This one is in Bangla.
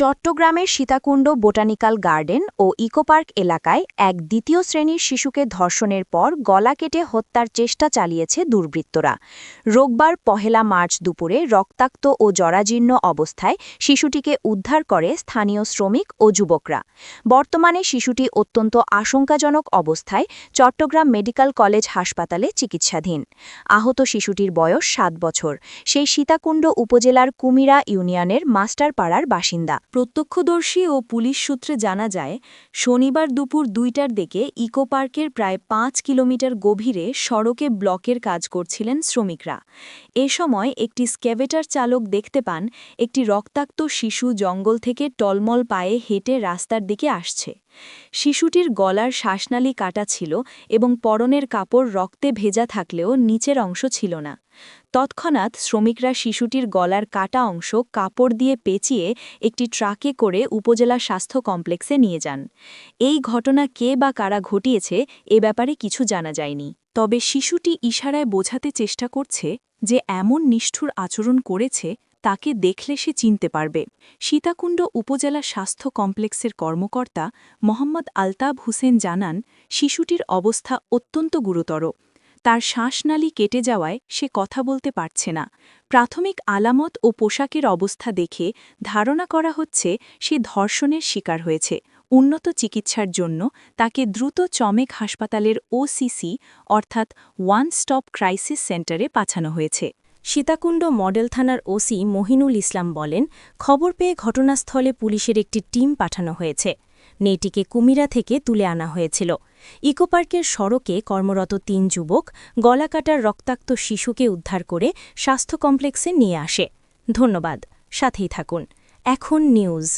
চট্টগ্রামের সীতাকুণ্ড বোটানিক্যাল গার্ডেন ও ইকোপার্ক এলাকায় এক দ্বিতীয় শ্রেণীর শিশুকে ধর্ষণের পর গলা কেটে হত্যার চেষ্টা চালিয়েছে দুর্বৃত্তরা। রোববার ১ মার্চ দুপুরে রক্তাক্ত ও জরাজীর্ণ অবস্থায় শিশুটিকে উদ্ধার করে স্থানীয় শ্রমিক ও যুবকরা। বর্তমানে শিশুটি অত্যন্ত আশঙ্কাজনক অবস্থায় চট্টগ্রাম মেডিকেল কলেজ হাসপাতালে চিকিৎসাধীন। আহত শিশুটির বয়স ৭ বছর। সেই সীতাকুণ্ড উপজেলার কুমিরা ইউনিয়নের মাস্টারপাড়ার বাসিন্দা। প্রত্যক্ষদর্শী ও পুলিশ সূত্রে জানা যায়, শনিবার দুপুর ২টার দিকে ইকো পার্কের প্রায় ৫ কিলোমিটার গভীরে সড়কে ব্লকের কাজ করছিলেন শ্রমিকরা। এ সময় একটি স্ক্যাভেটার চালক দেখতে পান একটি রক্তাক্ত শিশু জঙ্গল থেকে টলমল পায়ে হেঁটে রাস্তার দিকে আসছে। শিশুটির গলার শ্বাসনালী কাটা ছিল এবং পরনের কাপড় রক্তে ভেজা থাকলেও নিচের অংশ ছিল না। তৎক্ষণাৎ শ্রমিকরা শিশুটির গলার কাটা অংশ কাপড় দিয়ে পেঁচিয়ে একটি ট্রাকে করে উপজেলা স্বাস্থ্য কমপ্লেক্সে নিয়ে যান। এই ঘটনা কে বা কারা ঘটিয়েছে এ ব্যাপারে কিছু জানা যায়নি। তবে শিশুটি ইশারায় বোঝাতে চেষ্টা করছে যে এমন নিষ্ঠুর আচরণ করেছে তাকে দেখলে সে চিনতে পারবে। সীতাকুণ্ড উপজেলা স্বাস্থ্য কমপ্লেক্সের কর্মকর্তা মোহাম্মদ আলতাব হোসেন জানান, শিশুটির অবস্থা অত্যন্ত গুরুতর। তার শ্বাসনালী কেটে যাওয়ায় সে কথা বলতে পারছে না। প্রাথমিক আলামত ও পোশাকের অবস্থা দেখে ধারণা করা হচ্ছে সে ধর্ষণের শিকার হয়েছে। উন্নত চিকিৎসার জন্য তাকে দ্রুত চমেক হাসপাতালের ওসিসি অর্থাৎ ওয়ান স্টপ ক্রাইসিস সেন্টারে পাঠানো হয়েছে। সীতাকুণ্ড মডেল থানার ওসি মহিনুল ইসলাম বলেন, খবর পেয়ে ঘটনাস্থলে পুলিশের একটি টিম পাঠানো হয়েছে। মেয়েটিকে কুমিরা থেকে তুলে আনা হয়েছিল। ইকোপার্কের সড়কে কর্মরত ৩ যুবক গলাকাটার রক্তাক্ত শিশুকে উদ্ধার করে স্বাস্থ্য কমপ্লেক্সে নিয়ে আসে। ধন্যবাদ, সাথেই থাকুন। এখন নিউজ।